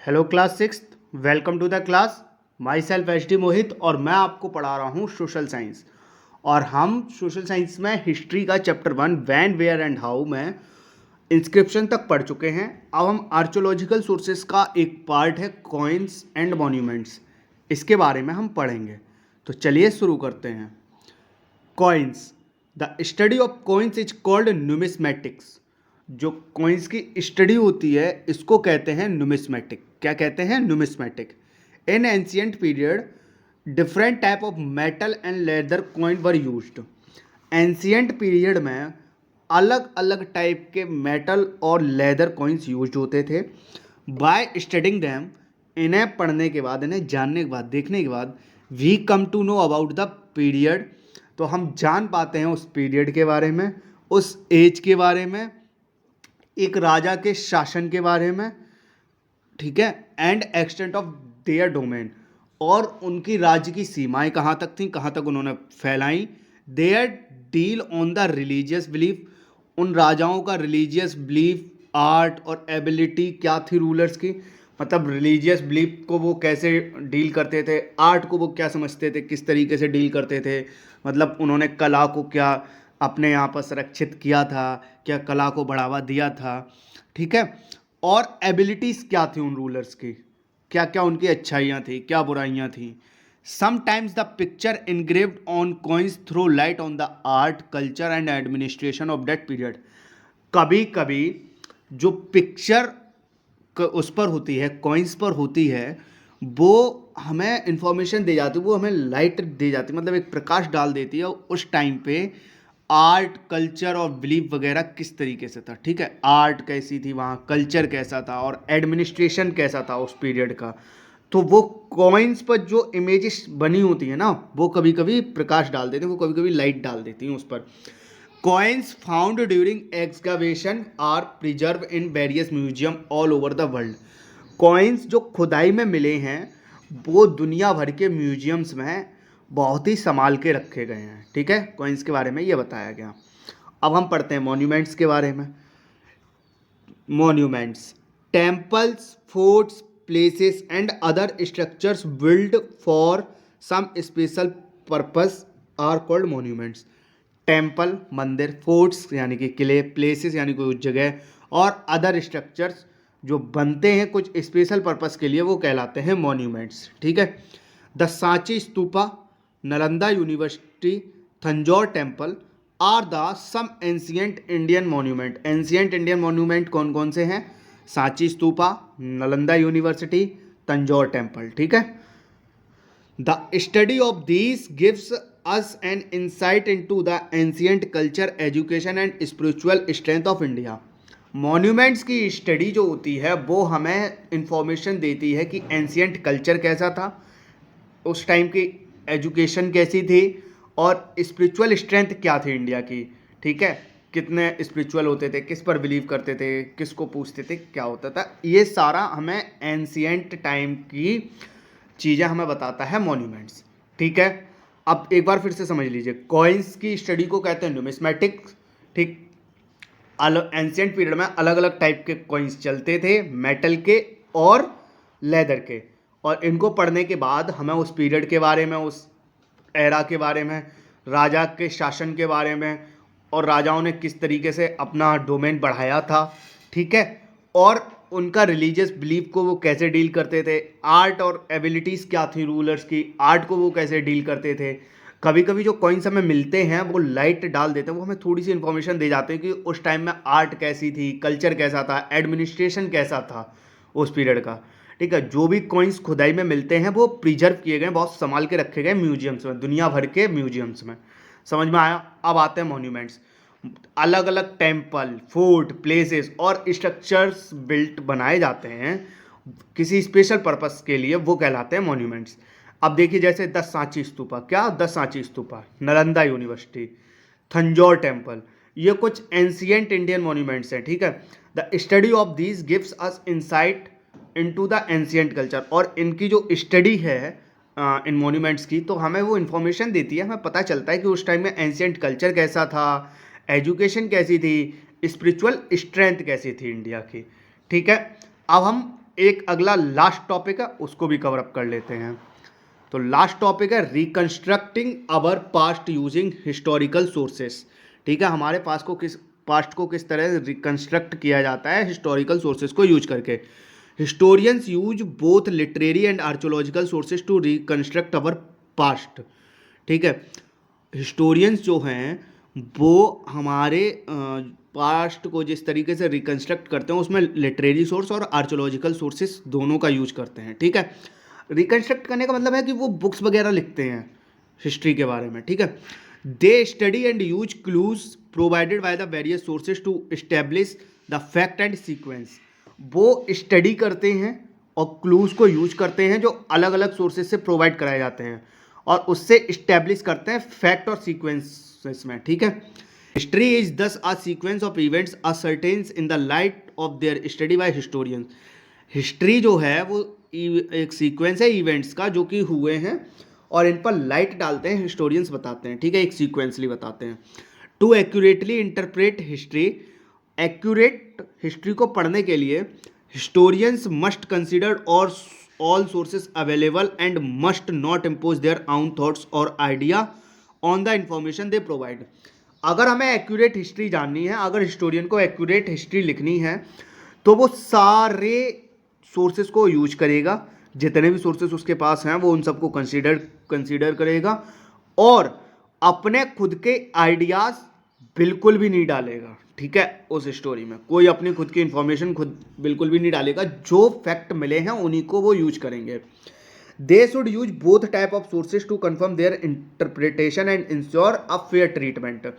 Hello class six, welcome to the class. Myself H D Mohit और मैं आपको पढ़ा रहा हूँ सोशल साइंस। और हम सोशल साइंस में हिस्ट्री का chapter 1 when where and how में इंस्क्रिप्शन तक पढ़ चुके हैं। अब हम आर्कियोलॉजिकल सोर्सेज का एक पार्ट है कॉइन्स एंड मॉन्यूमेंट्स, इसके बारे में हम पढ़ेंगे। तो चलिए शुरू करते हैं। Coins, the study of coins is called numismatics. जो कॉइन्स की स्टडी होती है इसको कहते हैं न्यूमिस्मेटिक। क्या कहते हैं? Numismatic. In ancient period different type of metal and leather coin were used. Ancient period में अलग अलग टाइप के मेटल और लेदर कॉइन्स यूज होते थे। बाय स्टडिंग दैम, इन्हें पढ़ने के बाद, इन्हें जानने के बाद, देखने के बाद, we come to know about the period. तो हम जान पाते हैं उस पीरियड के बारे में, उस एज के बारे में, एक राजा के शासन के बारे में, ठीक है, and extent of their domain, और उनकी राज्य की सीमाएं कहाँ तक थीं, कहाँ तक उन्होंने फैलाई। Their deal on the religious belief, उन राजाओं का रिलीजियस बिलीफ, आर्ट और एबिलिटी क्या थी रूलर्स की। मतलब रिलीजियस बिलीफ को वो कैसे डील करते थे, आर्ट को वो क्या समझते थे, किस तरीके से डील करते थे। मतलब उन्होंने कला को क्या अपने यहाँ पर संरक्षित किया था, क्या कला को बढ़ावा दिया था, ठीक है। और एबिलिटीज़ क्या थी उन रूलर्स की, क्या क्या उनकी अच्छाइयाँ थी, क्या बुराइयाँ थी। Sometimes the picture engraved on coins throw light on the art, culture and administration of that period. कभी कभी जो पिक्चर उस पर होती है, कॉइन्स पर होती है, वो हमें इंफॉर्मेशन दे जाती है, वो हमें लाइट दे जाती है, मतलब एक प्रकाश डाल देती है उस टाइम पे आर्ट, कल्चर और बिलीफ वगैरह किस तरीके से था, ठीक है। आर्ट कैसी थी वहाँ, कल्चर कैसा था और एडमिनिस्ट्रेशन कैसा था उस पीरियड का। तो वो कॉइन्स पर जो इमेजेस बनी होती है ना, वो कभी कभी प्रकाश डाल देते हैं, वो कभी कभी लाइट डाल देती हैं उस पर। Coins found during excavation are preserve in various museum all over the world. Coins जो खुदाई में मिले हैं वो दुनिया भर के म्यूजियम्स में बहुत ही संभाल के रखे गए हैं, ठीक है। कॉइन्स के बारे में ये बताया गया। अब हम पढ़ते हैं मॉन्यूमेंट्स के बारे में। Monuments, temples, forts, palaces and other structures build for some special purpose are called monuments. Temple, मंदिर, फोर्ट्स यानी कि किले, प्लेसेस यानी कोई जगह, और अदर स्ट्रक्चर्स जो बनते हैं कुछ स्पेशल पर्पस के लिए, वो कहलाते हैं मॉन्यूमेंट्स, ठीक है। The Sanchi stupa, Nalanda university, Tanjore temple are the some ancient Indian monument. Ancient Indian monument कौन कौन से हैं? सांची स्तूपा, नालंदा यूनिवर्सिटी, तंजौर टेम्पल, ठीक है। The study of these gives us an insight into the ancient culture, education and spiritual strength of India. Monuments की study जो होती है वो हमें इंफॉर्मेशन देती है कि एंशियंट कल्चर कैसा था, उस टाइम की एजुकेशन कैसी थी, और स्पिरिचुअल स्ट्रेंथ क्या थी इंडिया की, ठीक है। कितने स्पिरिचुअल होते थे, किस पर बिलीव करते थे, किसको पूछते थे, क्या होता था, ये सारा हमें एंशियंट टाइम की चीज़ें हमें बताता है मॉन्यूमेंट्स, ठीक है। अब एक बार फिर से समझ लीजिए, कॉइन्स की स्टडी को कहते हैं न्यूमिस्मेटिक्स, ठीक। एंशियंट पीरियड में अलग अलग टाइप के कॉइन्स चलते थे, मेटल के और लेदर के, और इनको पढ़ने के बाद हमें उस पीरियड के बारे में, उस एरा के बारे में, राजा के शासन के बारे में, और राजाओं ने किस तरीके से अपना डोमेन बढ़ाया था, ठीक है, और उनका रिलीजियस बिलीफ को वो कैसे डील करते थे, आर्ट और एबिलिटीज़ क्या थी रूलर्स की, आर्ट को वो कैसे डील करते थे। कभी कभी जो कॉइन्स हमें मिलते हैं वो लाइट डाल देते हैं, वो हमें थोड़ी सी इन्फॉर्मेशन दे जाते हैं कि उस टाइम में आर्ट कैसी थी, कल्चर कैसा था, एडमिनिस्ट्रेशन कैसा था उस पीरियड का, ठीक है। जो भी कॉइन्स खुदाई में मिलते हैं वो प्रिजर्व किए गए, बहुत संभाल के रखे गए म्यूजियम्स में, दुनिया भर के म्यूजियम्स में। समझ में आया? अब आते हैं मॉन्यूमेंट्स। अलग अलग टेम्पल, फोर्ट, प्लेसेस और स्ट्रक्चर्स बिल्ट बनाए जाते हैं किसी स्पेशल पर्पस के लिए, वो कहलाते हैं मॉन्यूमेंट्स। अब देखिए जैसे द सांची स्तूपा, क्या the Sanchi stupa, Nalanda university, Tanjore temple, ये कुछ एंशियंट इंडियन मॉन्यूमेंट्स हैं, ठीक है। The study of these gives us insight into the ancient culture, और इनकी जो स्टडी है इन मॉन्यूमेंट्स की, तो हमें वो इन्फॉर्मेशन देती है, हमें पता चलता है कि उस टाइम में एंशियंट कल्चर कैसा था, एजुकेशन कैसी थी, स्पिरिचुअल स्ट्रेंथ कैसी थी इंडिया की, ठीक है। अब हम एक अगला लास्ट टॉपिक है, उसको भी कवर अप कर लेते हैं। तो लास्ट टॉपिक है reconstructing our past using historical sources. ठीक है, हमारे पास्ट को किस तरह रिकंस्ट्रक्ट किया जाता है हिस्टोरिकल सोर्सेस को यूज करके। Historians use both literary and archaeological sources to reconstruct our past. ठीक है, हिस्टोरियंस जो हैं वो हमारे पास्ट को जिस तरीके से रिकंस्ट्रक्ट करते हैं उसमें लिटरेरी सोर्स और आर्कोलॉजिकल सोर्सेस दोनों का यूज करते हैं। ठीक है, रिकंस्ट्रक्ट करने का मतलब है कि वो बुक्स वगैरह लिखते हैं हिस्ट्री के बारे में। ठीक है, they study and use clues provided by the various sources to establish the fact and sequence. वो स्टडी करते हैं और क्लूज को यूज करते हैं जो अलग अलग सोर्सेज से प्रोवाइड कराए जाते हैं और उससे इस्टेब्लिश करते हैं फैक्ट और सीक्वेंसेस में। ठीक है, history is thus a sequence of events ascertained in the light of their study by historians. History जो है वो एक सीक्वेंस है इवेंट्स का जो कि हुए हैं और इन पर लाइट डालते हैं, हिस्टोरियंस बताते हैं। ठीक है, एक सीक्वेंसली बताते हैं। To accurately interpret history, accurate history को पढ़ने के लिए historians must consider or all sources available and must not impose their own thoughts or idea on the information they provide. अगर हमें एक्यूरेट हिस्ट्री जाननी है, अगर हिस्टोरियन को एक्यूरेट हिस्ट्री लिखनी है तो वो सारे सोर्सेज को यूज करेगा, जितने भी सोर्सेज उसके पास हैं वो उन सबको कंसीडर करेगा और अपने खुद के आइडियाज़ बिल्कुल भी नहीं डालेगा। ठीक है, उस स्टोरी में कोई अपनी खुद की इंफॉर्मेशन खुद बिल्कुल भी नहीं डालेगा, जो फैक्ट मिले हैं उन्हीं को वो यूज करेंगे। They should use both type of sources to confirm their interpretation and ensure a fair treatment.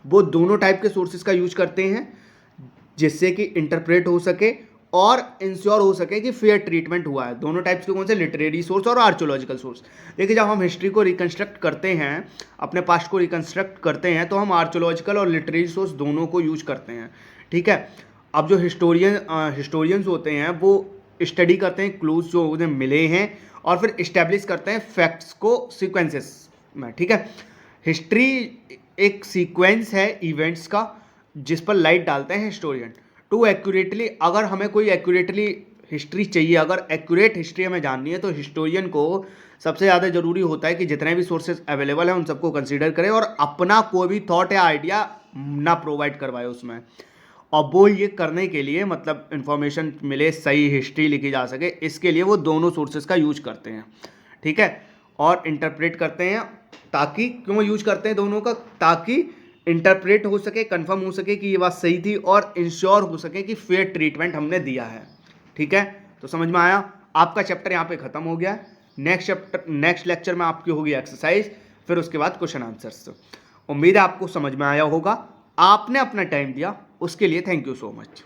वो दोनों टाइप के सोर्सेज का यूज करते हैं जिससे कि इंटरप्रेट हो सके और इंश्योर हो सके कि फेयर ट्रीटमेंट हुआ है। दोनों टाइप्स के कौन से, लिटरेरी सोर्स और आर्कोलॉजिकल सोर्स। देखिए, जब हम हिस्ट्री को रिकंस्ट्रक्ट करते हैं, अपने पास्ट को रिकंस्ट्रक्ट करते हैं, तो हम आर्कोलॉजिकल और लिटरेरी सोर्स दोनों को यूज करते हैं। ठीक है, अब जो हिस्टोरियंस होते हैं वो स्टडी करते हैं क्लूज जो उन्हें मिले हैं और फिर इस्टेब्लिश करते हैं फैक्ट्स को सीक्वेंसेस में। ठीक है, हिस्ट्री एक सीक्वेंस है इवेंट्स का जिस पर लाइट डालते हैं हिस्टोरियन। टू एक्यूरेटली, अगर हमें कोई एक्यूरेटली हिस्ट्री चाहिए, अगर एक्यूरेट हिस्ट्री हमें जाननी है तो हिस्टोरियन को सबसे ज़्यादा जरूरी होता है कि जितने भी सोर्सेज अवेलेबल हैं उन सबको कंसीडर करे और अपना कोई भी थॉट या आइडिया ना प्रोवाइड करवाए उसमें। और वो ये करने के लिए, मतलब इन्फॉर्मेशन मिले, सही हिस्ट्री लिखी जा सके, इसके लिए वो दोनों सोर्सेज का यूज करते हैं। ठीक है, और इंटरप्रेट करते हैं, ताकि क्यों यूज करते हैं दोनों का, ताकि इंटरप्रेट हो सके, कंफर्म हो सके कि ये बात सही थी और इंश्योर हो सके कि फेयर ट्रीटमेंट हमने दिया है। ठीक है, तो समझ में आया। आपका चैप्टर यहाँ पे खत्म हो गया। नेक्स्ट लेक्चर में आपकी होगी एक्सरसाइज, फिर उसके बाद क्वेश्चन आंसर्स। उम्मीद है आपको समझ में आया होगा। आपने अपना टाइम दिया, उसके लिए थैंक यू सो मच।